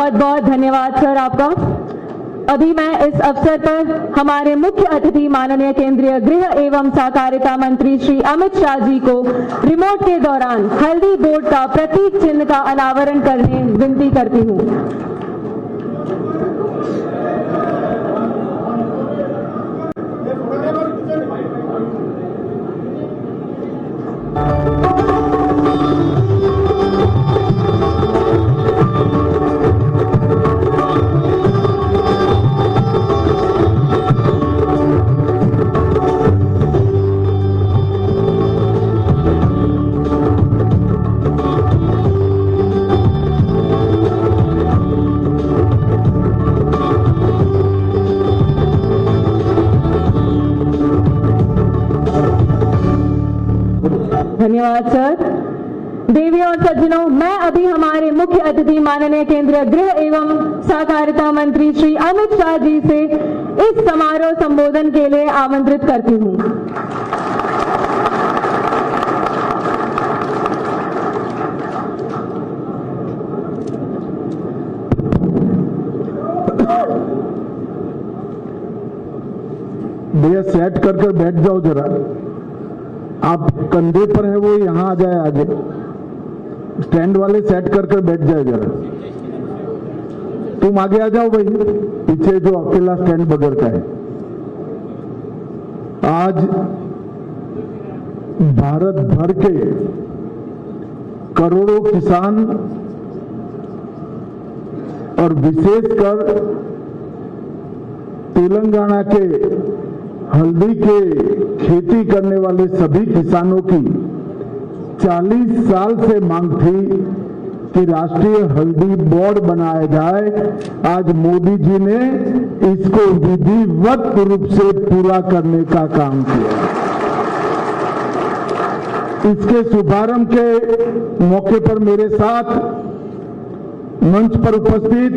बहुत बहुत धन्यवाद सर आपका। अभी मैं इस अवसर पर हमारे मुख्य अतिथि माननीय केंद्रीय गृह एवं सहकारिता मंत्री श्री अमित शाह जी को रिमोट के दौरान हल्दी बोर्ड का प्रतीक चिन्ह का अनावरण करने विनती करती हूँ। धन्यवाद सर। देवी और सज्जनों, मैं अभी हमारे मुख्य अतिथि माननीय केंद्रीय गृह एवं सहकारिता मंत्री श्री अमित शाह जी से इस समारोह संबोधन के लिए आमंत्रित करती हूँ। भैया सेट कर बैठ जाओ जरा, आप कंधे पर है वो यहाँ आ जाए आगे, स्टैंड वाले सेट कर बैठ जाए जरा। तुम आगे आ जाओ भाई, पीछे जो अकेला स्टैंड बगैर का है। आज भारत भर के करोड़ों किसान और विशेषकर तेलंगाना के हल्दी के खेती करने वाले सभी किसानों की 40 साल से मांग थी कि राष्ट्रीय हल्दी बोर्ड बनाया जाए। आज मोदी जी ने इसको विधिवत रूप से पूरा करने का काम किया। इसके शुभारंभ के मौके पर मेरे साथ मंच पर उपस्थित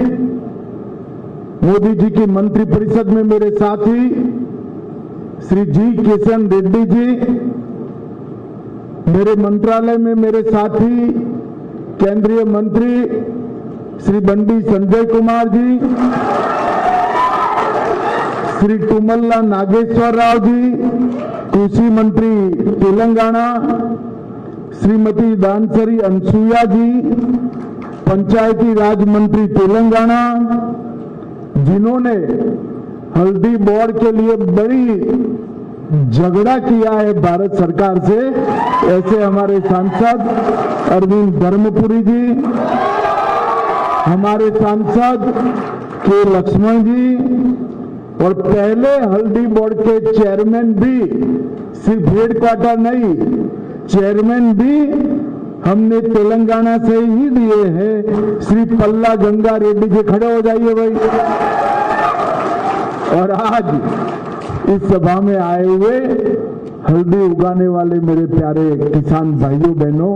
मोदी जी की मंत्रिपरिषद में मेरे साथी श्री जी किशन रेड्डी जी, मेरे मंत्रालय में मेरे साथी केंद्रीय मंत्री श्री बंडी संजय कुमार जी, श्री तुमल्ला नागेश्वर राव जी, कृषि मंत्री तेलंगाना श्रीमती दानसरी अनसुया जी, पंचायती राज मंत्री तेलंगाना, जिन्होंने हल्दी बोर्ड के लिए बड़ी झगड़ा किया है भारत सरकार से, ऐसे हमारे सांसद अरविंद धर्मपुरी जी, हमारे सांसद के लक्ष्मण जी, और पहले हल्दी बोर्ड के चेयरमैन भी, सिर्फ हेडक्वार्टर नहीं, चेयरमैन भी हमने तेलंगाना से ही दिए हैं, श्री पल्ला गंगा रेड्डी जी। खड़े हो जाइए भाई। और आज इस सभा में आए हुए हल्दी उगाने वाले मेरे प्यारे किसान भाइयों बहनों,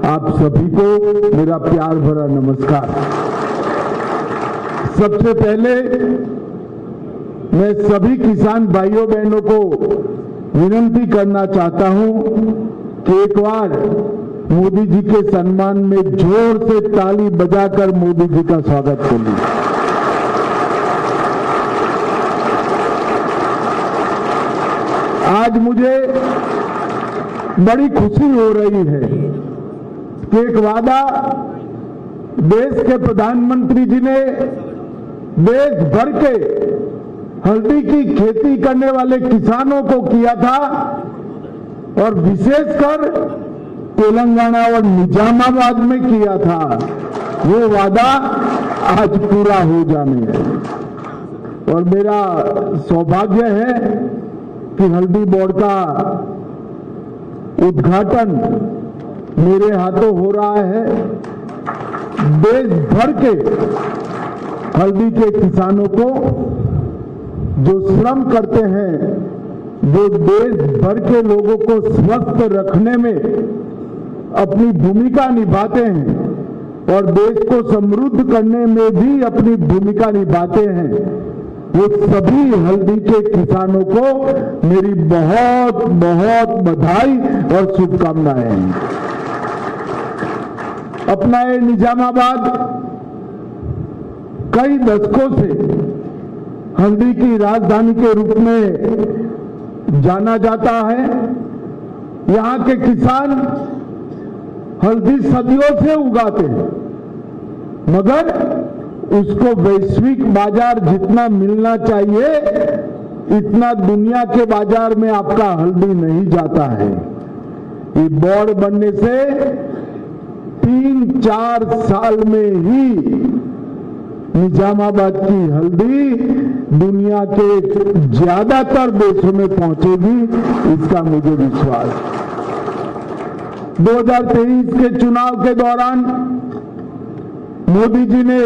आप सभी को मेरा प्यार भरा नमस्कार। सबसे पहले मैं सभी किसान भाइयों बहनों को विनती करना चाहता हूं कि एक बार मोदी जी के सम्मान में जोर से ताली बजाकर मोदी जी का स्वागत करिए। आज मुझे बड़ी खुशी हो रही है कि एक वादा देश के प्रधानमंत्री जी ने देश भर के हल्दी की खेती करने वाले किसानों को किया था, और विशेषकर तेलंगाना और निजामाबाद में किया था। वो वादा आज पूरा हो जाने है, और मेरा सौभाग्य है कि हल्दी बोर्ड का उद्घाटन मेरे हाथों हो रहा है। देश भर के हल्दी के किसानों को जो श्रम करते हैं, जो देश भर के लोगों को स्वस्थ रखने में अपनी भूमिका निभाते हैं और देश को समृद्ध करने में भी अपनी भूमिका निभाते हैं, वो सभी हल्दी के किसानों को मेरी बहुत बहुत बधाई और शुभकामनाएं हैं। अपना ये निजामाबाद कई दशकों से हल्दी की राजधानी के रूप में जाना जाता है। यहाँ के किसान हल्दी सदियों से उगाते हैं, मगर उसको वैश्विक बाजार जितना मिलना चाहिए इतना दुनिया के बाजार में आपका हल्दी नहीं जाता है। ये बोर्ड बनने से 3-4 साल में ही निजामाबाद की हल्दी दुनिया के ज्यादातर देशों में पहुंचेगी, इसका मुझे विश्वास। 2023 के चुनाव के दौरान मोदी जी ने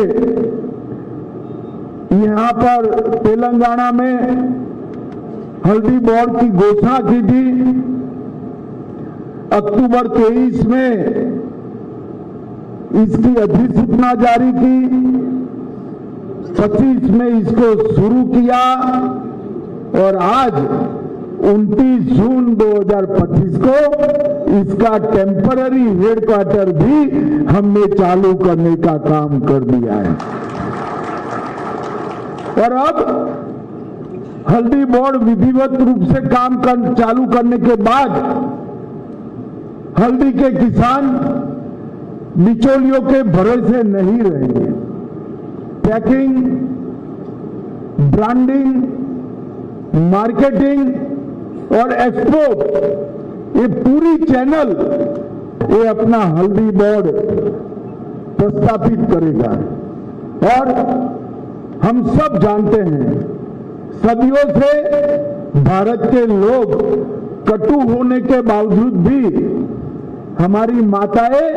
यहां पर तेलंगाना में हल्दी बोर्ड की घोषणा की थी। अक्टूबर 23 में इसकी अधिसूचना जारी की, 25 में इसको शुरू किया और आज 29 जून 2025 को इसका टेम्पररी हेडक्वार्टर भी हमने चालू करने का काम कर दिया है। और अब हल्दी बोर्ड विधिवत रूप से काम चालू करने के बाद हल्दी के किसान बिचौलियों के भरोसे नहीं रहेंगे। पैकिंग, ब्रांडिंग, मार्केटिंग और एक्सपोर्ट, ये पूरी चैनल ये अपना हल्दी बोर्ड प्रस्थापित करेगा। और हम सब जानते हैं सदियों से भारत के लोग कटु होने के बावजूद भी हमारी माताएं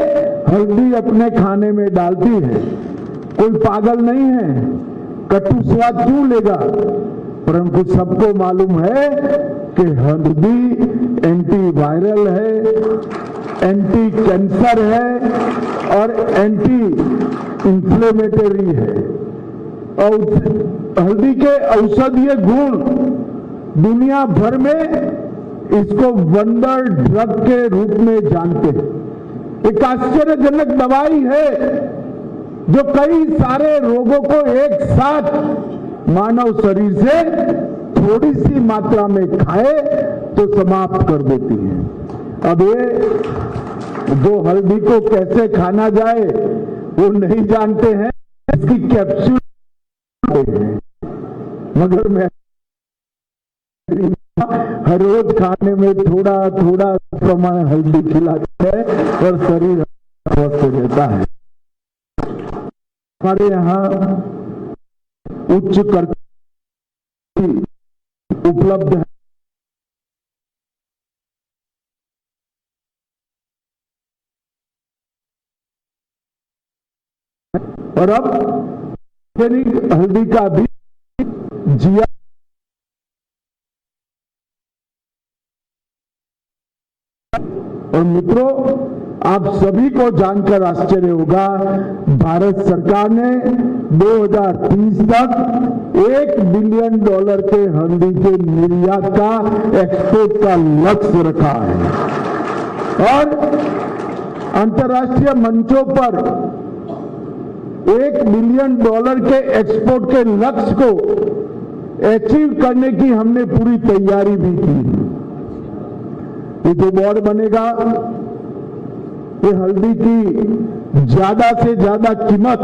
हल्दी अपने खाने में डालती है। कोई पागल नहीं है, कटु स्वाद क्यों लेगा, परंतु सबको मालूम है कि हल्दी एंटी वायरल है, एंटी कैंसर है और एंटी इंफ्लेमेटरी है। और हल्दी के औषधीय गुण दुनिया भर में इसको वंडर ड्रग के रूप में जानते हैं। एक आश्चर्यजनक दवाई है जो कई सारे रोगों को एक साथ मानव शरीर से थोड़ी सी मात्रा में खाए तो समाप्त कर देती है। अब ये जो हल्दी को कैसे खाना जाए वो नहीं जानते हैं, इसकी कैप्सूल मगर मैं हर रोज खाने में थोड़ा थोड़ा प्रमाण हल्दी खिलाते हैं और शरीर स्वस्थ रहता है। हमारे यहाँ उच्च कर उपलब्ध है। और अब हल्दी का भी जिया और मित्रों, आप सभी को जानकर आश्चर्य होगा, भारत सरकार ने 2030 तक $1 बिलियन के हल्दी के निर्यात का, एक्सपोर्ट का लक्ष्य रखा है। और अंतर्राष्ट्रीय मंचों पर $1 बिलियन के एक्सपोर्ट के लक्ष्य को अचीव करने की हमने पूरी तैयारी भी की। ये जो बोर्ड बनेगा ये हल्दी की ज्यादा से ज्यादा कीमत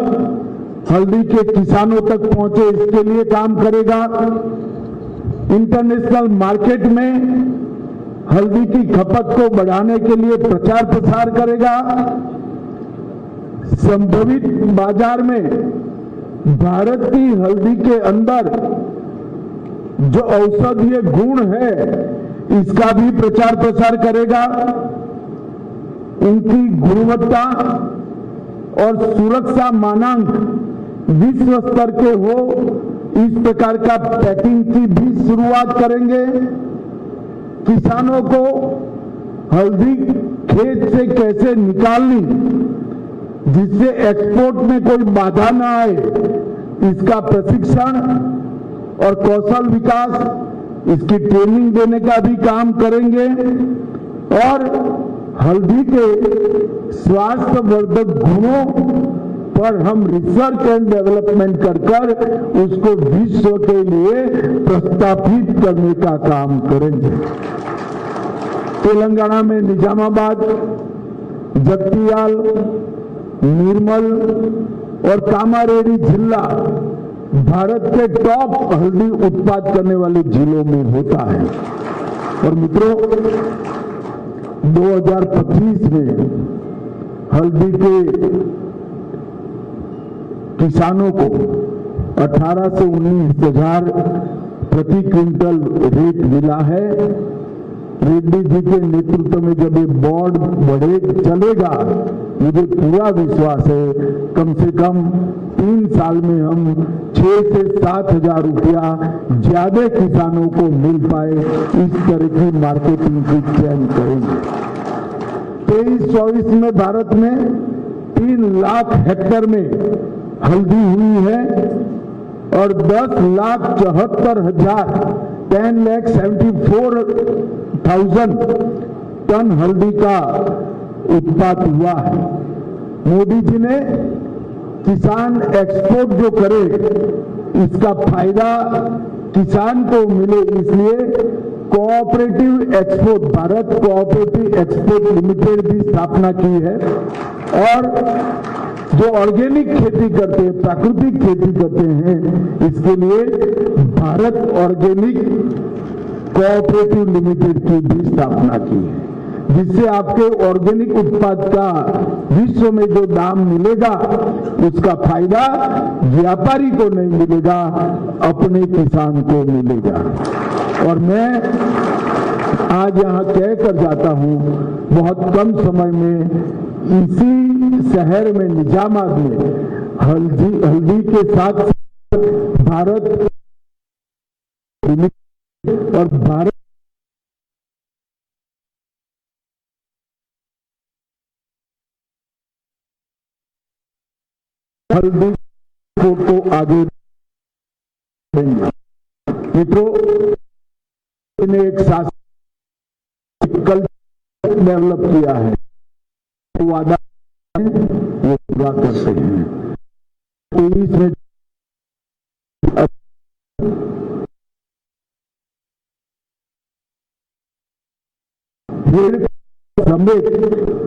हल्दी के किसानों तक पहुंचे इसके लिए काम करेगा। इंटरनेशनल मार्केट में हल्दी की खपत को बढ़ाने के लिए प्रचार प्रसार करेगा। संभावित बाजार में भारत की हल्दी के अंदर जो औषधीय गुण है इसका भी प्रचार प्रसार करेगा। उनकी गुणवत्ता और सुरक्षा मानांक विश्व स्तर के हो, इस प्रकार का पैकिंग की भी शुरुआत करेंगे। किसानों को हल्दी खेत से कैसे निकालनी जिससे एक्सपोर्ट में कोई बाधा न आए, इसका प्रशिक्षण और कौशल विकास, इसकी ट्रेनिंग देने का भी काम करेंगे। और हल्दी के स्वास्थ्य वर्धक गुणों पर हम रिसर्च एंड डेवलपमेंट कर उसको विश्व के लिए प्रस्थापित करने का काम करेंगे। तेलंगाना में निजामाबाद, जगतियाल, निर्मल और कामारेड्डी जिला भारत के टॉप हल्दी उत्पाद करने वाले जिलों में होता है। और मित्रों, 2025 में हल्दी के किसानों को 18 से 19 हजार प्रति क्विंटल रेट मिला है। रेड्डी जी के नेतृत्व में जब ये बोर्ड बढ़े चलेगा, मुझे पूरा विश्वास है कम से कम 3 साल में हम 6 से 7 हजार रुपया ज्यादा किसानों को मिल पाए, इस तरह की मार्केटिंग की चयन करेंगे। 23-24 में भारत में 3 लाख हेक्टेयर में हल्दी हुई है और 10,74,000 10,74,000 टन हल्दी का उत्पाद हुआ है। मोदी जी ने किसान एक्सपोर्ट जो करे इसका फायदा किसान को मिले, इसलिए cooperative export, Bharat cooperative export limited की स्थापना की है। और जो ऑर्गेनिक खेती करते हैं, प्राकृतिक खेती करते हैं, इसके लिए भारत ऑर्गेनिक कोऑपरेटिव लिमिटेड की भी स्थापना की है, जिससे आपके ऑर्गेनिक उत्पाद का विश्व में जो दाम मिलेगा उसका फायदा व्यापारी को नहीं मिलेगा, अपने किसान को मिलेगा। और मैं आज यहाँ कह कर जाता हूँ, बहुत कम समय में इसी शहर में निजामाबाद में हल्दी के साथ भारत और भारत हल्दी को आगे देंगे। मित्रों, ने एक शासन कल्चर डेवलप किया है, वादा वो पूरा करते हैं। 23 में समेत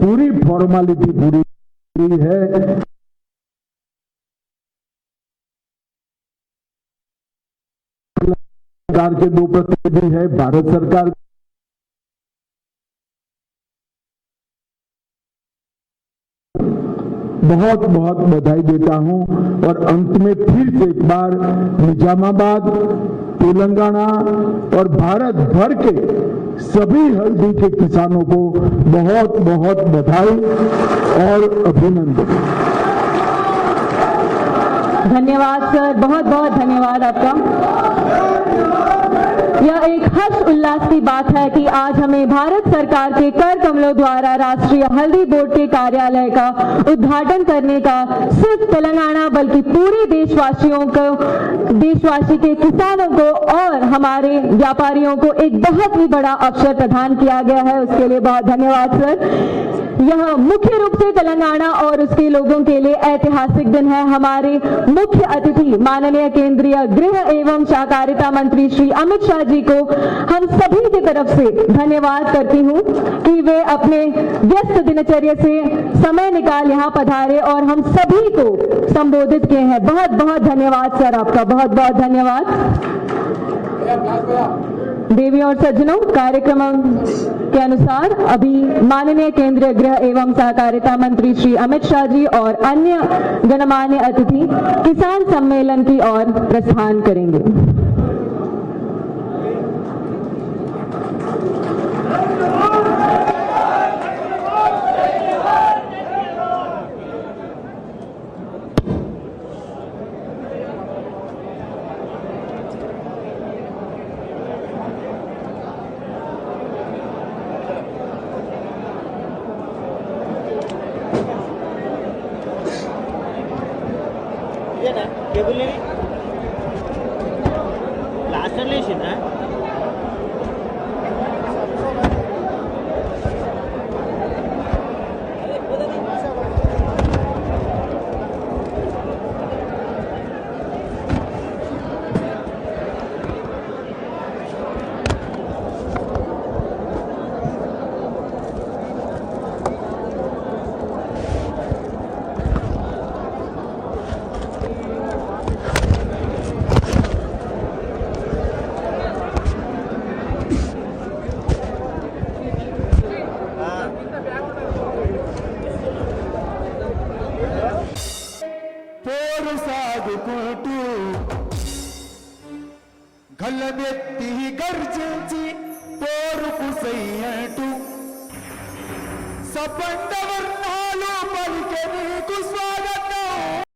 पूरी फॉर्मेलिटी पूरी है। सरकार के 2 प्रतिनिधि है, भारत सरकार बहुत बहुत बधाई देता हूं। और अंत में फिर से एक बार निजामाबाद, तेलंगाना और भारत भर के सभी हल्दी के किसानों को बहुत बहुत बधाई और अभिनंदन। धन्यवाद सर, बहुत बहुत धन्यवाद आपका। यह एक हर्ष उल्लास की बात है कि आज हमें भारत सरकार के कर कमलों द्वारा राष्ट्रीय हल्दी बोर्ड के कार्यालय का उद्घाटन करने का सिर्फ तेलंगाना बल्कि पूरे देशवासियों को, देशवासी के किसानों को और हमारे व्यापारियों को एक बहुत ही बड़ा अवसर प्रदान किया गया है। उसके लिए बहुत धन्यवाद सर। यह मुख्य रूप से तेलंगाना और उसके लोगों के लिए ऐतिहासिक दिन है। हमारे मुख्य अतिथि माननीय केंद्रीय गृह एवं सहकारिता मंत्री श्री अमित शाह जी को हम सभी की तरफ से धन्यवाद करती हूं कि वे अपने व्यस्त दिनचर्या से समय निकाल यहां पधारे और हम सभी को संबोधित किए हैं। बहुत बहुत धन्यवाद सर, आपका बहुत बहुत धन्यवाद। देवी और सज्जनों, कार्यक्रम के अनुसार अभी माननीय केंद्रीय गृह एवं सहकारिता मंत्री श्री अमित शाह जी और अन्य गणमान्य अतिथि किसान सम्मेलन की ओर प्रस्थान करेंगे। केबुल लास्ट लेसिंदा గల్లబెత్తి గర్జించి పోరుకు సయ్యటు సపండ వర్ణాలు పలికె నీకు స్వాగతం.